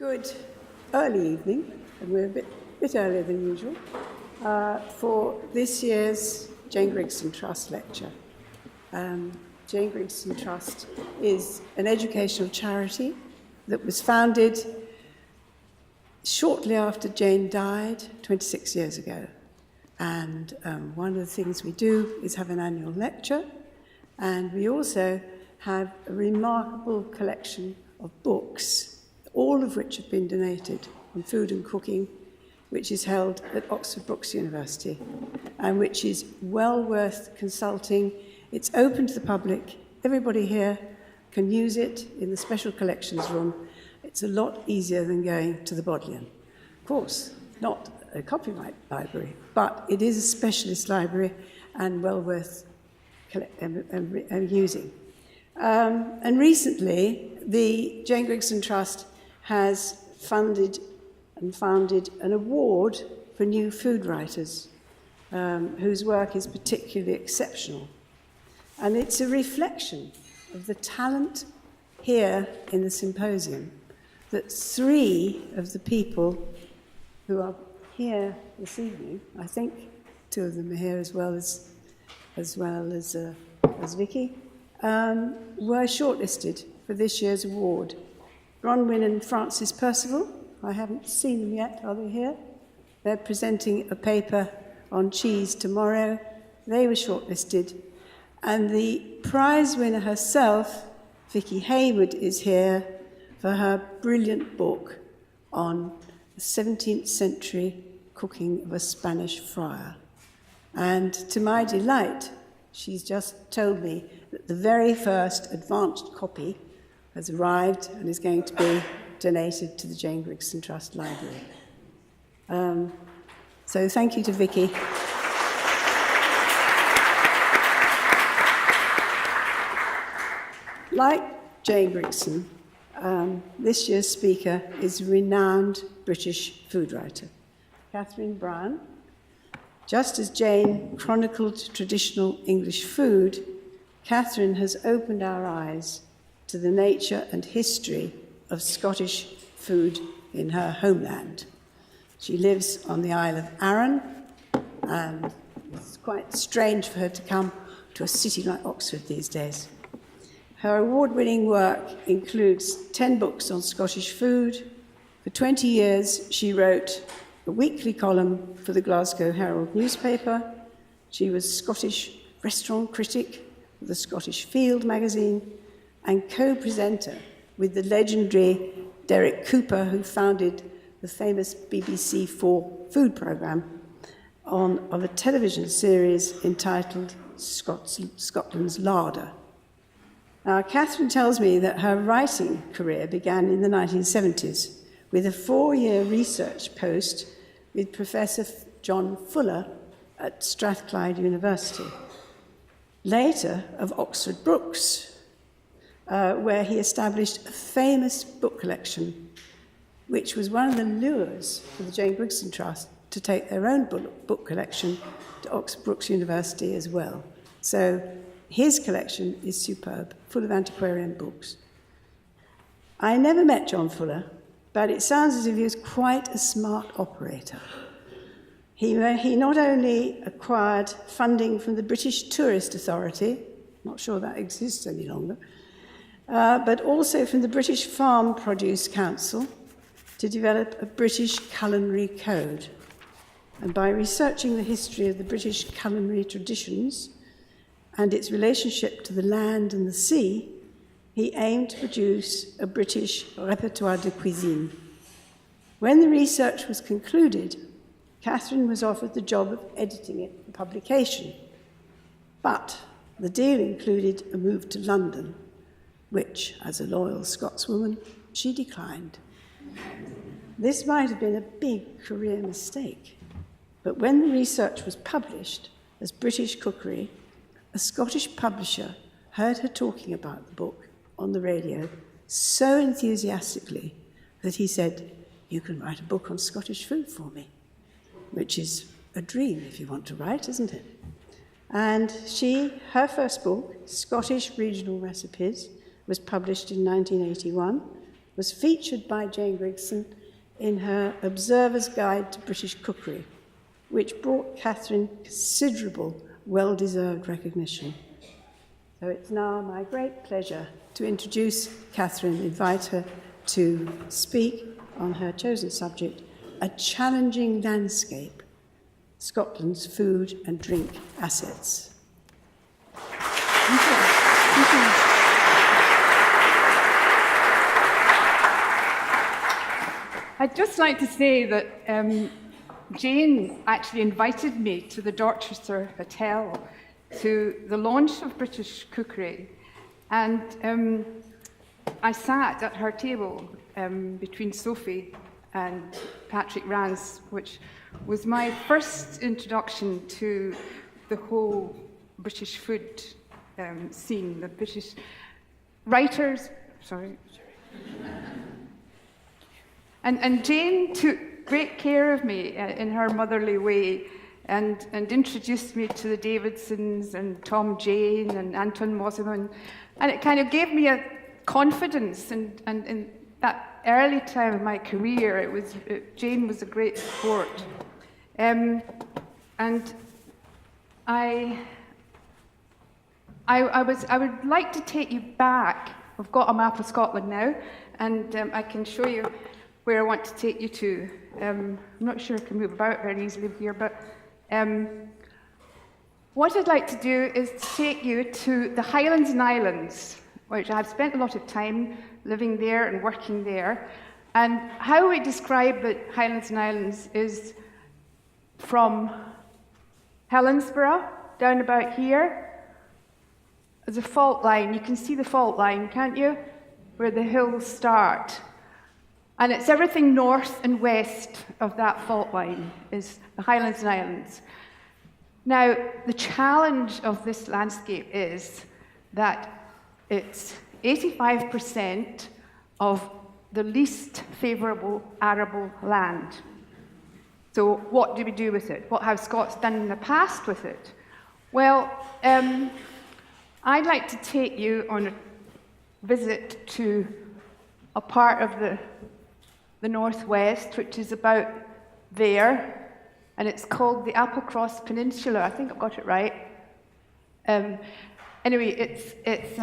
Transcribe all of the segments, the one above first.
Good early evening, and we're a bit earlier than usual, for this year's Jane Grigson Trust lecture. Jane Grigson Trust is an educational charity that was founded shortly after Jane died 26 years ago. And one of the things we do is have an annual lecture, and we also have a remarkable collection of books, all of which have been donated on food and cooking, which is held at Oxford University, and which is well worth consulting. It's open to the public. Everybody here can use it in the special collections room. It's a lot easier than going to the Bodleian. Of course, not a copyright library, but it is a specialist library and well worth using. And recently, the Jane Grigson Trust has funded and founded an award for new food writers whose work is particularly exceptional. And it's a reflection of the talent here in the symposium that three of the people who are here this evening, I think two of them are here as well as Vicky, were shortlisted for this year's award. Bronwyn and Francis Percival, I haven't seen them yet, are they here? They're presenting a paper on cheese tomorrow. They were shortlisted. And the prize winner herself, Vicky Hayward, is here for her brilliant book on the 17th century cooking of a Spanish friar. And to my delight, she's just told me that the very first advanced copy has arrived and is going to be donated to the Jane Grigson Trust Library. So thank you to Vicky. Like Jane Grigson, this year's speaker is a renowned British food writer, Catherine Brown. Just as Jane chronicled traditional English food, Catherine has opened our eyes to the nature and history of Scottish food in her homeland. She lives on the Isle of Arran, and it's quite strange for her to come to a city like Oxford these days. Her award-winning work includes 10 books on Scottish food. For 20 years, she wrote a weekly column for the Glasgow Herald newspaper. She was Scottish restaurant critic for the Scottish Field magazine and co-presenter with the legendary Derek Cooper, who founded the famous BBC 4 food programme of a television series entitled Scotland's Larder. Now, Catherine tells me that her writing career began in the 1970s with a 4-year research post with Professor John Fuller at Strathclyde University. Later, of Oxford Brookes, where he established a famous book collection, which was one of the lures for the Jane Grigson Trust to take their own book collection to Oxford Brookes University as well. So his collection is superb, full of antiquarian books. I never met John Fuller, but it sounds as if he was quite a smart operator. He not only acquired funding from the British Tourist Authority, not sure that exists any longer, but also from the British Farm Produce Council to develop a British culinary code. And by researching the history of the British culinary traditions and its relationship to the land and the sea, he aimed to produce a British répertoire de cuisine. When the research was concluded, Catherine was offered the job of editing it for publication. But the deal included a move to London, which, as a loyal Scotswoman, she declined. This might have been a big career mistake, but when the research was published as British Cookery, a Scottish publisher heard her talking about the book on the radio so enthusiastically that he said, "You can write a book on Scottish food for me," which is a dream if you want to write, isn't it? And her first book, Scottish Regional Recipes, was published in 1981, was featured by Jane Grigson in her Observer's Guide to British Cookery, which brought Catherine considerable well-deserved recognition. So it's now my great pleasure to introduce Catherine, invite her to speak on her chosen subject, A Challenging Landscape, Scotland's Food and Drink Assets. Thank you. Thank you. I'd just like to say that Jane actually invited me to the Dorchester Hotel to the launch of British Cookery, and I sat at her table between Sophie and Patrick Rance, which was my first introduction to the whole British food scene, the British writers, And Jane took great care of me in her motherly way and introduced me to the Davidsons and Tom Jane and Anton Mosiman. And it kind of gave me a confidence. And in that early time of my career, Jane was a great support. And I would like to take you back. We've got a map of Scotland now, and I can show you where I want to take you to. I'm not sure I can move about very easily here, but what I'd like to do is to take you to the Highlands and Islands, which I've spent a lot of time living there and working there. And how we describe the Highlands and Islands is from Helensburgh down about here. There's a fault line. You can see the fault line, can't you? Where the hills start. And it's everything north and west of that fault line is the Highlands and Islands. Now, the challenge of this landscape is that it's 85% of the least favourable arable land. So what do we do with it? What have Scots done in the past with it? Well, I'd like to take you on a visit to a part of the northwest, which is about there, and it's called the Applecross Peninsula. I think I've got it right. Anyway, it's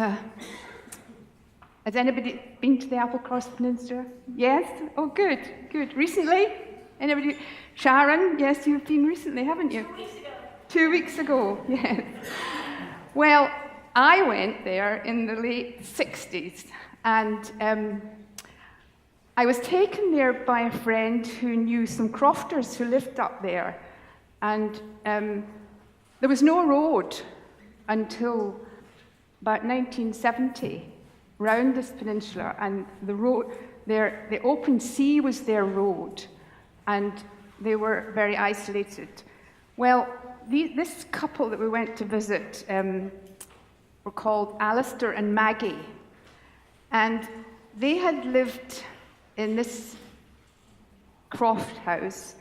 has anybody been to the Applecross Peninsula? Yes? Oh, good. Recently? Anybody? Sharon, yes, you've been recently, haven't you? 2 weeks ago. 2 weeks ago, yes. Well, I went there in the late 60s, and I was taken there by a friend who knew some crofters who lived up there, and there was no road until about 1970 round this peninsula, and the road there, the open sea was their road, and they were very isolated. Well, this couple that we went to visit were called Alistair and Maggie, and they had lived in this croft house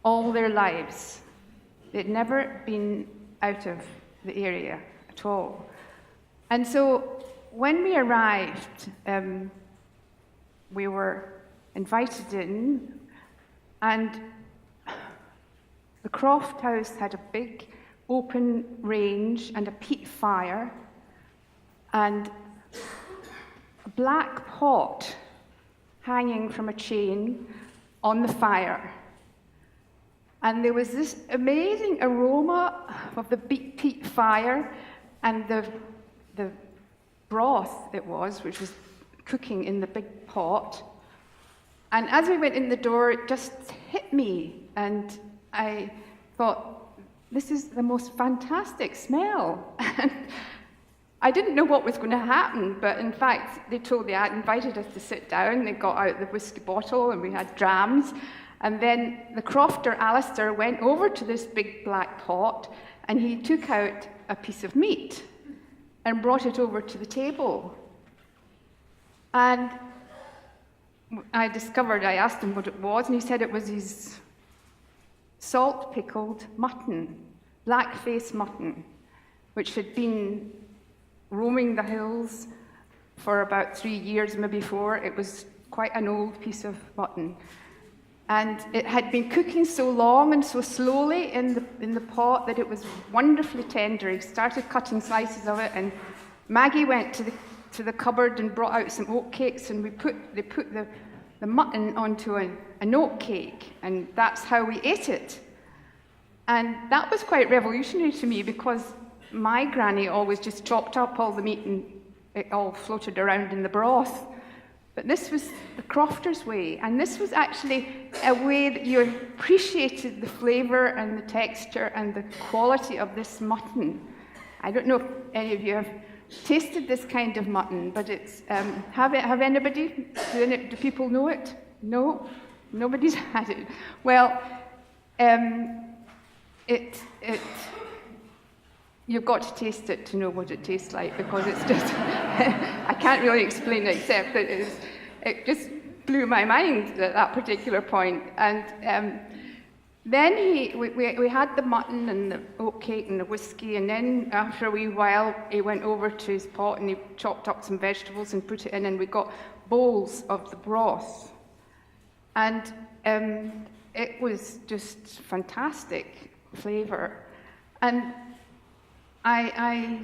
all their lives. They'd never been out of the area at all. And so when we arrived, we were invited in, and the croft house had a big open range and a peat fire and a black pot hanging from a chain on the fire. And there was this amazing aroma of the peat fire and the broth it was, which was cooking in the big pot. And as we went in the door, it just hit me, and I thought, this is the most fantastic smell. And I didn't know what was going to happen, but in fact, they invited us to sit down. They got out the whiskey bottle, and we had drams. And then the crofter, Alistair, went over to this big black pot, and he took out a piece of meat and brought it over to the table. And I asked him what it was, and he said it was his salt-pickled mutton, black-faced mutton, which had been roaming the hills for about 3 years, maybe 4. It was quite an old piece of mutton. And it had been cooking so long and so slowly in the pot that it was wonderfully tender. He started cutting slices of it, and Maggie went to the cupboard and brought out some oat cakes, and they put the mutton onto an oat cake, and that's how we ate it. And that was quite revolutionary to me, because my granny always just chopped up all the meat and it all floated around in the broth. But this was the Crofter's way, and this was actually a way that you appreciated the flavour and the texture and the quality of this mutton. I don't know if any of you have tasted this kind of mutton, but it's have anybody? Do people know it? No, nobody's had it. Well, you've got to taste it to know what it tastes like, because it's just I can't really explain it, except that it just blew my mind at that particular point. And then we had the mutton and the oat cake and the whiskey, and then after a wee while he went over to his pot and he chopped up some vegetables and put it in, and we got bowls of the broth. And it was just fantastic flavour. And I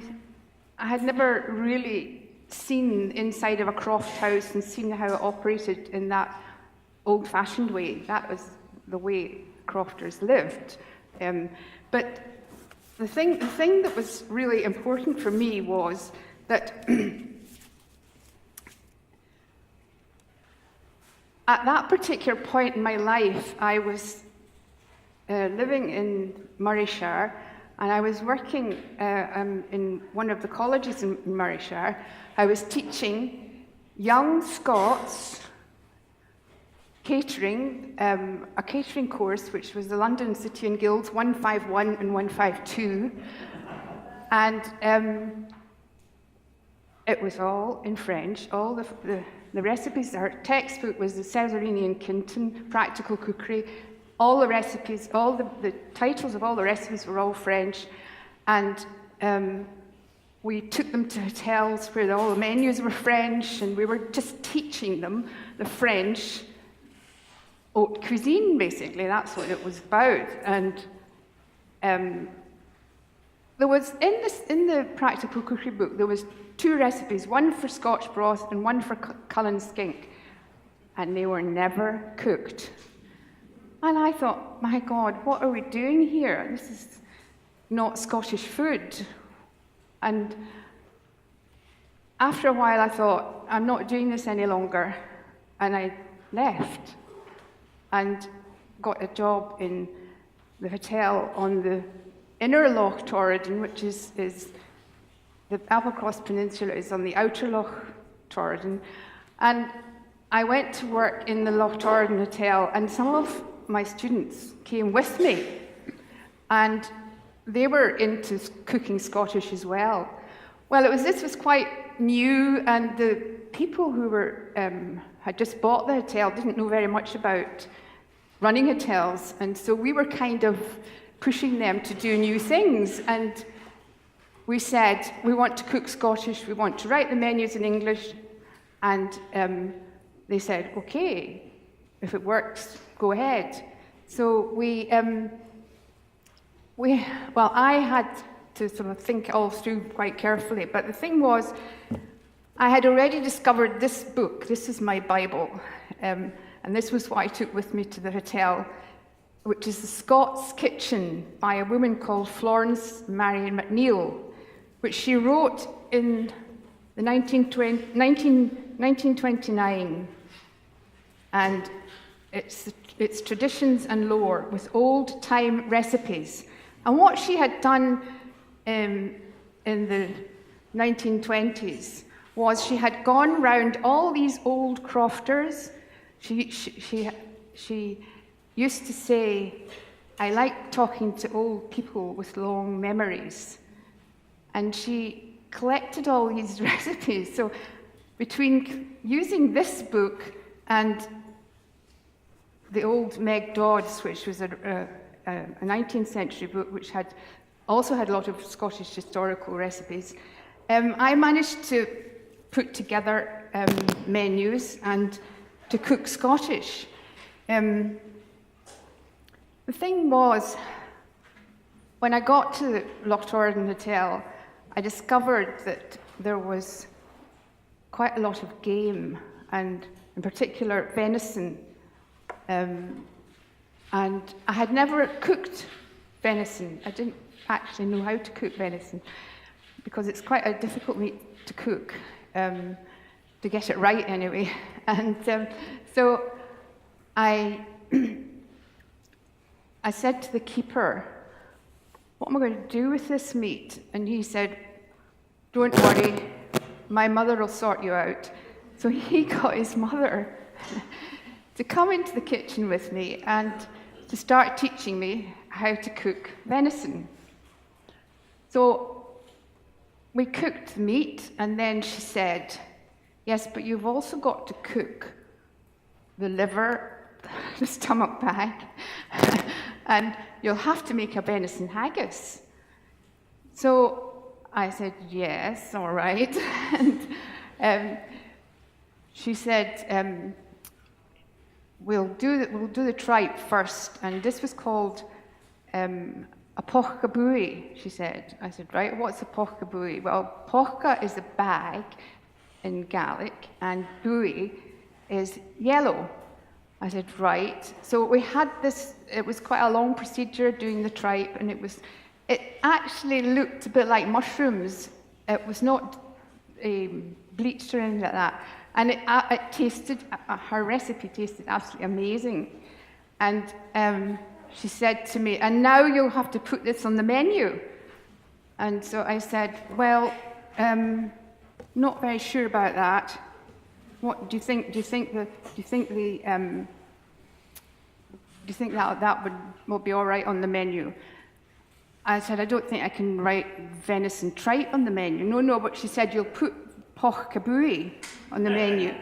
had never really seen inside of a croft house and seen how it operated in that old-fashioned way. That was the way crofters lived. But the thing that was really important for me was that at that particular point in my life, I was living in Murrayshire, and I was working in one of the colleges in Murrayshire. I was teaching young Scots catering, a catering course, which was the London City and Guilds 151 and 152. And it was all in French. All the recipes, our textbook was the Cesarini and Quinton, Practical Cookery. All the recipes, all the titles of all the recipes were all French, and we took them to hotels where all the menus were French, and we were just teaching them the French haute cuisine, basically. That's what it was about. And there was, in the Practical Cookery book, there was 2 recipes, one for Scotch broth and one for Cullen skink, and they were never cooked. And I thought, my God, what are we doing here? This is not Scottish food. And after a while, I thought, I'm not doing this any longer. And I left and got a job in the hotel on the inner Loch Torridon, which is the Applecross Peninsula is on the outer Loch Torridon. And I went to work in the Loch Torridon Hotel, and some of my students came with me, and they were into cooking Scottish as well. Well, this was quite new, and the people who were had just bought the hotel didn't know very much about running hotels, and so we were kind of pushing them to do new things. And we said, we want to cook Scottish, we want to write the menus in English, and they said, okay, if it works, go ahead. So I had to sort of think all through quite carefully, but the thing was, I had already discovered this book. This is my Bible, and this was what I took with me to the hotel, which is The Scots Kitchen by a woman called Florence Marion MacNeill, which she wrote in the 1929, and it's traditions and lore with old-time recipes. And what she had done in the 1920s was she had gone round all these old crofters. She used to say, I like talking to old people with long memories. And she collected all these recipes. So between using this book and the old Meg Dodd's, which was a 19th century book, which also had a lot of Scottish historical recipes, I managed to put together menus, and to cook Scottish. The thing was, when I got to the Lochtordan Hotel, I discovered that there was quite a lot of game, and in particular venison. And I had never cooked venison. I didn't actually know how to cook venison because it's quite a difficult meat to cook, to get it right anyway. And so I said to the keeper, "What am I going to do with this meat?" And he said, "Don't worry, my mother will sort you out." So he got his mother to come into the kitchen with me and to start teaching me how to cook venison. So we cooked the meat, and then she said, "Yes, but you've also got to cook the liver, the stomach bag, and you'll have to make a venison haggis." So I said, "Yes, all right." And she said, we'll do the tripe first, and this was called a pochka bui, she said. I said, "Right, what's a pochka bui?" Well, pochka is a bag in Gaelic, and bui is yellow. I said, "Right." So we had this, it was quite a long procedure doing the tripe, and it actually looked a bit like mushrooms. It was not bleached or anything like that. And it tasted, her recipe tasted absolutely amazing. And she said to me, "And now you'll have to put this on the menu." And so I said, "Well, not very sure about that. What do you think? Do you think that will be all right on the menu?" I said, "I don't think I can write venison tripe on the menu." No, but she said, "You'll put pochka bui on the menu."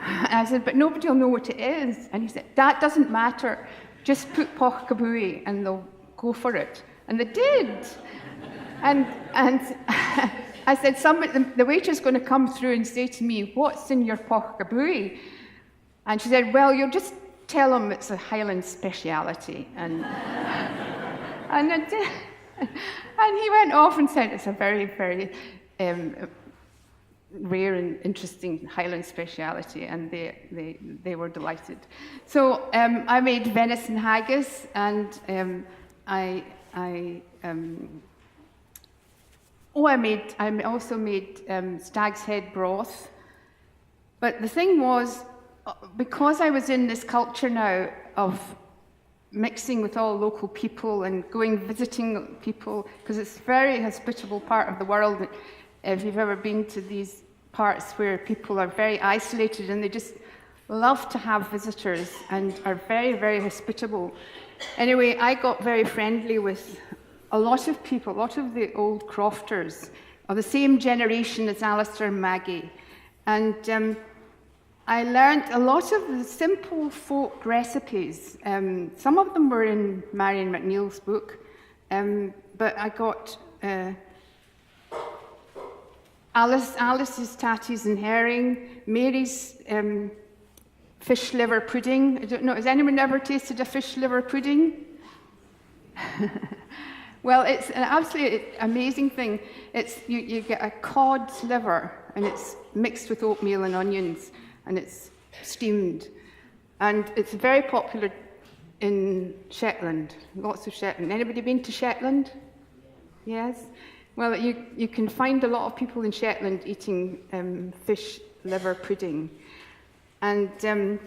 And I said, "But nobody will know what it is." And he said, "That doesn't matter. Just put pochka bui and they'll go for it." And they did. And I said, the waitress is going to come through and say to me, "What's in your pochka bui?" And she said, "Well, you'll just tell them it's a Highland speciality." And and he went off and said it's a very, very rare and interesting Highland speciality, and they were delighted. So I made venison haggis, and I also made stag's head broth. But the thing was, because I was in this culture now of mixing with all local people and visiting people, because it's a very hospitable part of the world. If you've ever been to these parts where people are very isolated and they just love to have visitors and are very, very hospitable. Anyway, I got very friendly with a lot of people, a lot of the old crofters of the same generation as Alistair and Maggie. And I learned a lot of the simple folk recipes. Some of them were in Marion McNeill's book, but I got Alice's tatties and herring, Mary's fish liver pudding. I don't know, has anyone ever tasted a fish liver pudding? Well, it's an absolutely amazing thing. You get a cod liver, and it's mixed with oatmeal and onions, and it's steamed. And it's very popular in Shetland, lots of Shetland. Anybody been to Shetland? Yes? Well, you can find a lot of people in Shetland eating fish liver pudding. And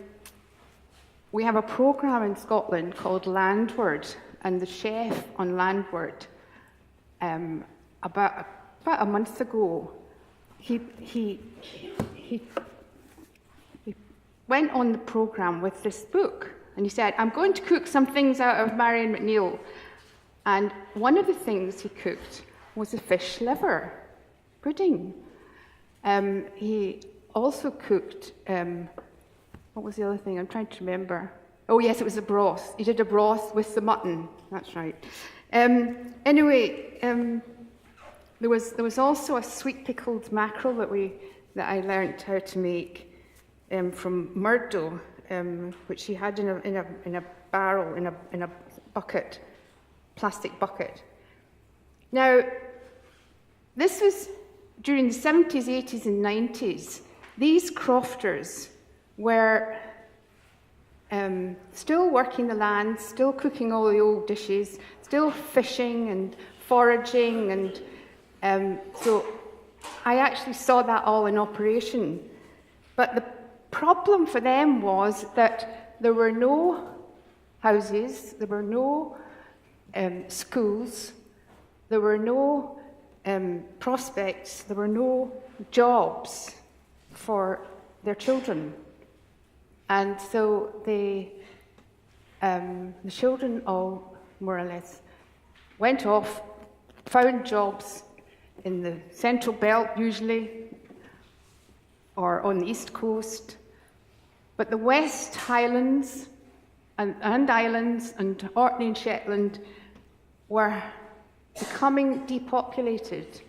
we have a programme in Scotland called Landward, and the chef on Landward, about a month ago, he went on the programme with this book, and he said, "I'm going to cook some things out of Marion McNeill." And one of the things he cooked was a fish liver pudding. He also cooked, what was the other thing? I'm trying to remember. Oh yes, it was a broth. He did a broth with the mutton, that's right. Anyway, there was also a sweet pickled mackerel that I learnt how to make. from Murdo, which he had in a barrel, in a bucket, plastic bucket. Now, this was during the 70s, 80s, and 90s. These crofters were still working the land, still cooking all the old dishes, still fishing and foraging, and so I actually saw that all in operation. But the problem for them was that there were no houses, there were no schools, there were no prospects, there were no jobs for their children. And so the children all, more or less, went off, found jobs in the Central Belt usually, or on the East Coast. But the West Highlands and Islands and Orkney and Shetland were becoming depopulated.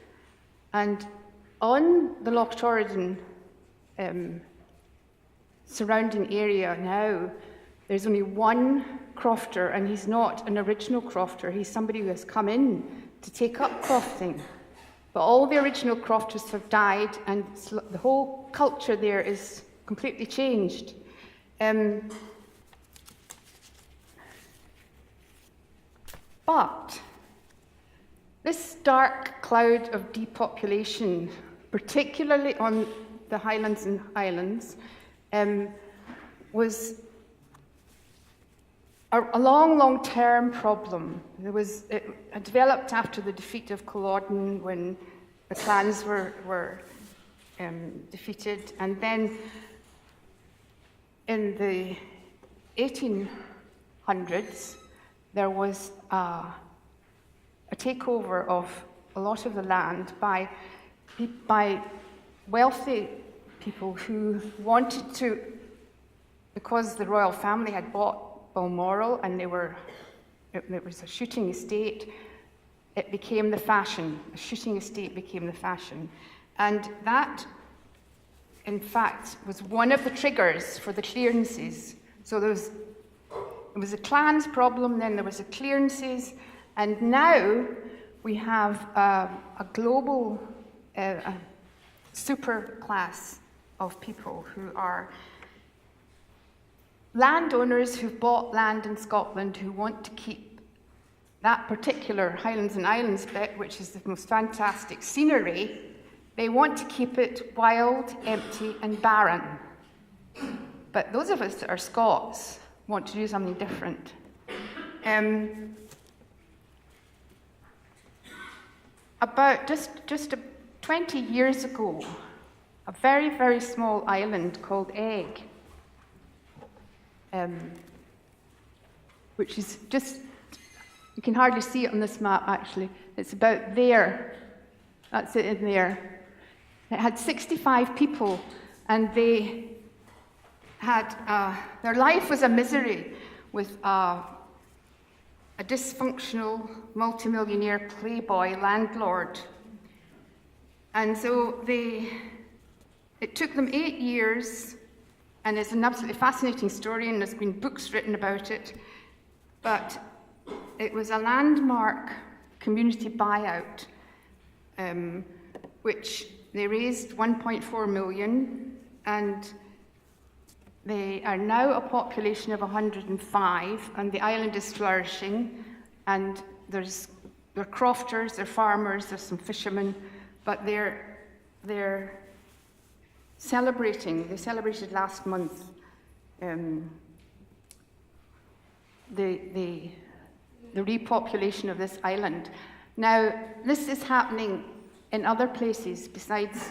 And on the Loch Torridon surrounding area now, there's only one crofter, and he's not an original crofter. He's somebody who has come in to take up crofting. But all the original crofters have died, and the whole culture there is completely changed. But this dark cloud of depopulation, particularly on the Highlands and Islands, was a long-term problem. It had developed after the defeat of Culloden, when the clans were defeated, and then in the 1800s there was a takeover of a lot of the land by wealthy people who wanted to, because the royal family had bought Balmoral and it was a shooting estate, it became the fashion. A shooting estate became the fashion. And that, in fact, was one of the triggers for the clearances. So it was a clans problem, then there was the clearances, and now we have a global super class of people who are landowners who've bought land in Scotland who want to keep that particular Highlands and Islands bit, which is the most fantastic scenery. They want to keep it wild, empty, and barren. But those of us that are Scots want to do something different. About just 20 years ago, a very, very small island called Egg, which is just, you can hardly see it on this map actually, it's about there, that's it in there. It had 65 people, and they had, their life was a misery with a dysfunctional multimillionaire playboy landlord. And so it took them 8 years, and it's an absolutely fascinating story, and there's been books written about it, but it was a landmark community buyout, which they raised 1.4 million, and they are now a population of 105, and the island is flourishing, and there are crofters, there are farmers, there's some fishermen, but they're celebrating. They celebrated last month the repopulation of this island. Now, this is happening in other places besides.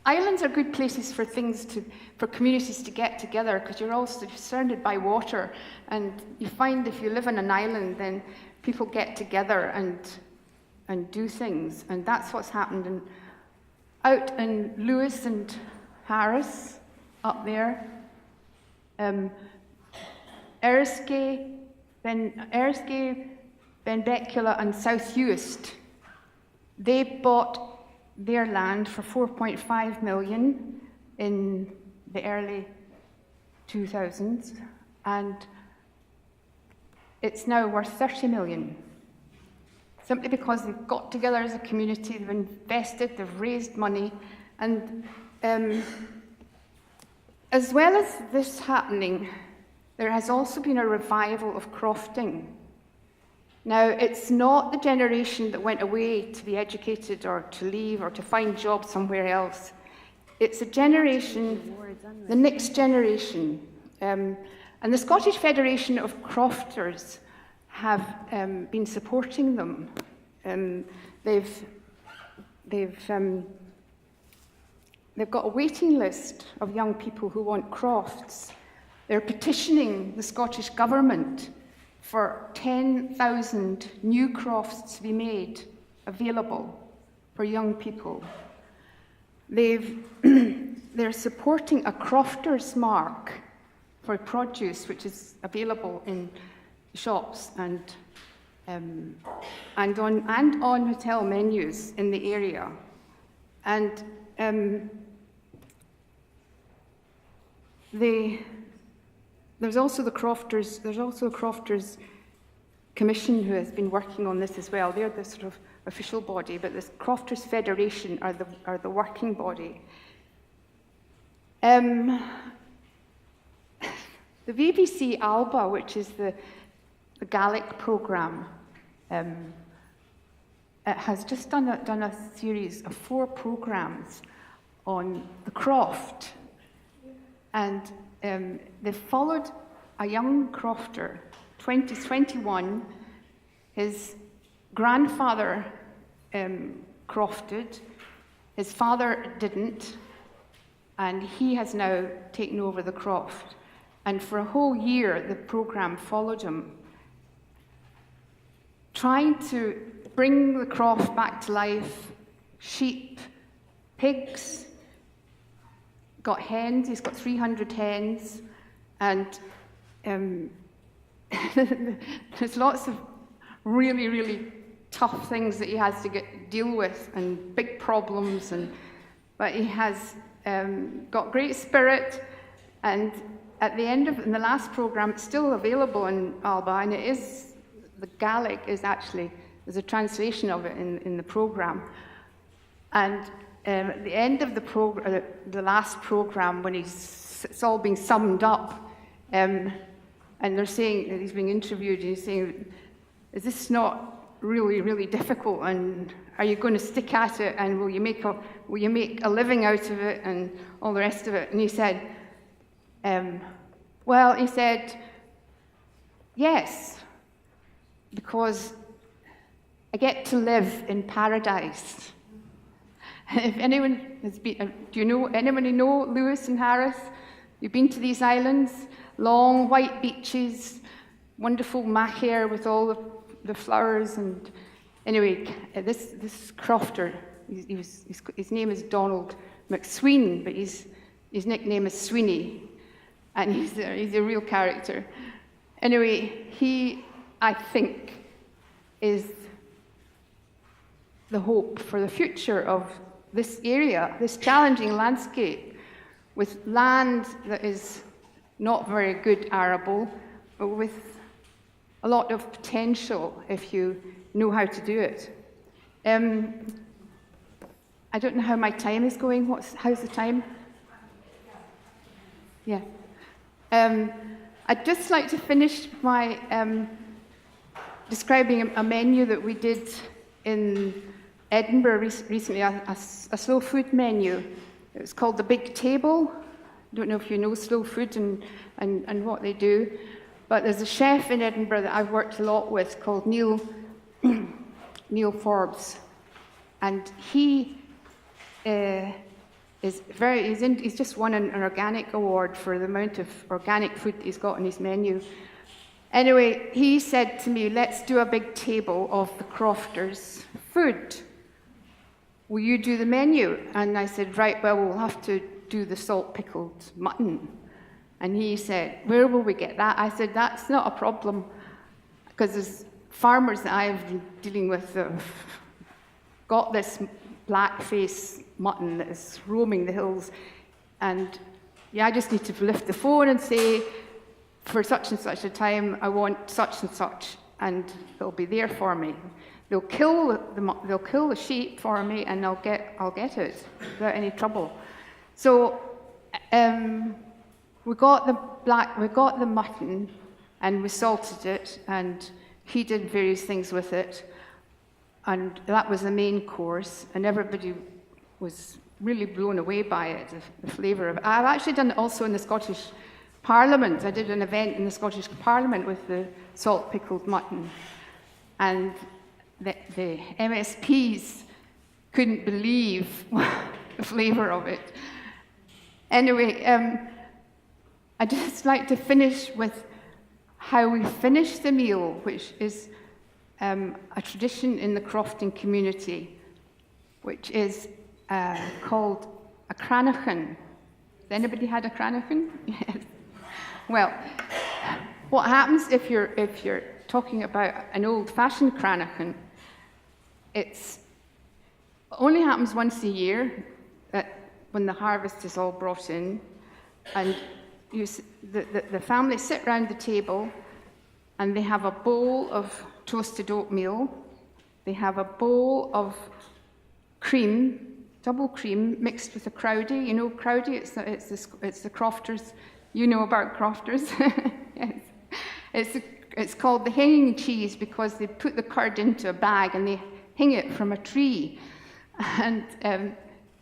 Islands are good places for for communities to get together, because you're also surrounded by water, and you find if you live on an island, then people get together and do things, and that's what's happened out in Lewis and Harris up there. Erskine, Benbecula and South Uist, they bought their land for 4.5 million in the early 2000s, and it's now worth 30 million. Simply because they've got together as a community, they've invested, they've raised money, and as well as this happening, there has also been a revival of crofting. Now, it's not the generation that went away to be educated or to leave or to find jobs somewhere else. It's a generation, the next generation. And the Scottish Federation of Crofters have been supporting them. They've got a waiting list of young people who want crofts. They're petitioning the Scottish Government for 10,000 new crofts to be made available for young people. They're supporting a crofter's mark for produce, which is available in shops and on hotel menus in the area. And there's also a Crofters Commission who has been working on this as well. They're the sort of official body, but this Crofters Federation are the working body. The BBC Alba, which is the Gaelic programme, has just done a series of 4 programmes on the croft, and they followed a young crofter, 21. His grandfather crofted, his father didn't, and he has now taken over the croft. And for a whole year, the programme followed him, trying to bring the croft back to life. Sheep, pigs, got hens, he's got 300 hens, and there's lots of really, really tough things that he has to deal with, and big problems, but he has got great spirit, and at the end in the last programme, it's still available in Alba, and the Gaelic is actually, there's a translation of it in the programme. And at the end of the last programme, when it's all being summed up, and they're saying, that he's being interviewed, and he's saying, is this not really, really difficult, and are you going to stick at it, and will you make a living out of it, and all the rest of it? And he said, yes, because I get to live in paradise. If anyone has been, anybody know Lewis and Harris? You've been to these islands, long white beaches, wonderful machair with all the flowers, and anyway, this crofter, his name is Donald McSween, but his nickname is Sweeney, and he's a real character. Anyway, he, I think, is the hope for the future of this area, this challenging landscape, with land that is not very good arable, but with a lot of potential if you know how to do it. I don't know how my time is going. How's the time? Yeah. I'd just like to finish by describing a menu that we did in Edinburgh recently, a slow food menu. It's called The Big Table. I don't know if you know slow food and what they do, but there's a chef in Edinburgh that I've worked a lot with called Neil Forbes, and he he's just won an organic award for the amount of organic food he's got on his menu. Anyway, he said to me, let's do a big table of the crofters' food. Will you do the menu? And I said, right, well, we'll have to do the salt pickled mutton. And he said, where will we get that? I said, that's not a problem, because there's farmers that I've been dealing with that have got this black face mutton that is roaming the hills, and I just need to lift the phone and say, for such and such a time, I want such and such, and it'll be there for me. They'll kill the sheep for me, and I'll get it without any trouble. So we got the mutton, and we salted it, and he did various things with it, and that was the main course, and everybody was really blown away by it, the flavour of it. I've actually done it also in the Scottish Parliament. I did an event in the Scottish Parliament with the salt pickled mutton, and the MSPs couldn't believe the flavour of it. Anyway, I'd just like to finish with how we finish the meal, which is a tradition in the crofting community, which is called a cranachan. Has anybody had a cranachan? Yes. Well, what happens if you're talking about an old-fashioned cranachan? It only happens once a year, when the harvest is all brought in, and the family sit round the table, and they have a bowl of toasted oatmeal. They have a bowl of cream, double cream, mixed with a crowdie. You know crowdie? It's the crofters. You know about crofters. Yes. It's called the hanging cheese because they put the curd into a bag and they hang it from a tree. And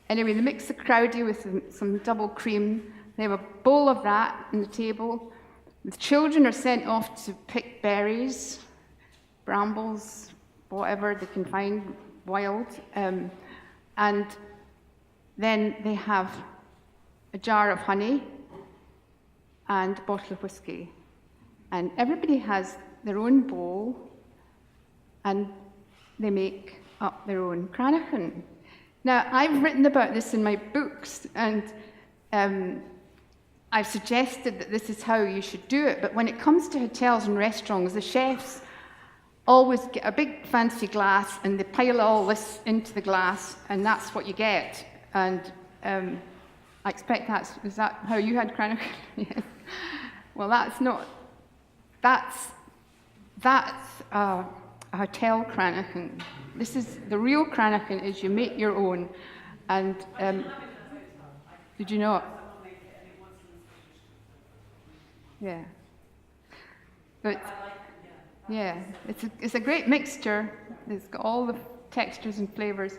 anyway, they mix the crowdie with some double cream. They have a bowl of that on the table. The children are sent off to pick berries, brambles, whatever they can find wild. And then they have a jar of honey and a bottle of whiskey. And everybody has their own bowl, and they make up their own cranachan. Now, I've written about this in my books, and I've suggested that this is how you should do it, but when it comes to hotels and restaurants, the chefs always get a big fancy glass, and they pile all this into the glass, and that's what you get. And I expect is that how you had cranachan? Yes. Well, that's a hotel cranachan. This is the real cranachan. Is you make your own, and did you not? Yeah, but yeah, it's a great mixture. It's got all the textures and flavors,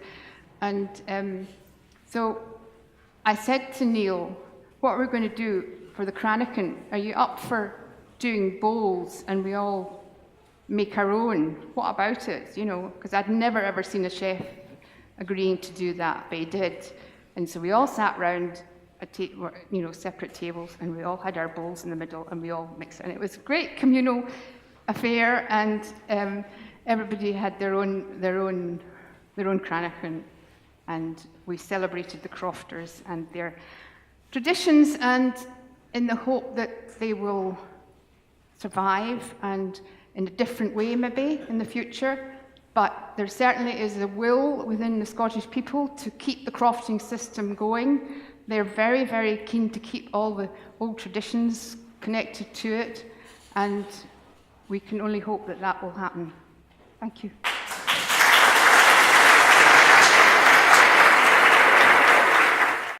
and so I said to Neil, "What are we going to do for the cranachan? Are you up for doing bowls and we all make our own? What about it? You know, because I'd never ever seen a chef agreeing to do that, but he did, and so we all sat round separate tables, and we all had our bowls in the middle, and we all mixed it. And it was a great communal affair, and everybody had their own cranachan, and we celebrated the crofters and their traditions, and in the hope that they will survive, and in a different way maybe in the future. But there certainly is a will within the Scottish people to keep the crofting system going. They're very, very keen to keep all the old traditions connected to it, and we can only hope that that will happen. Thank you.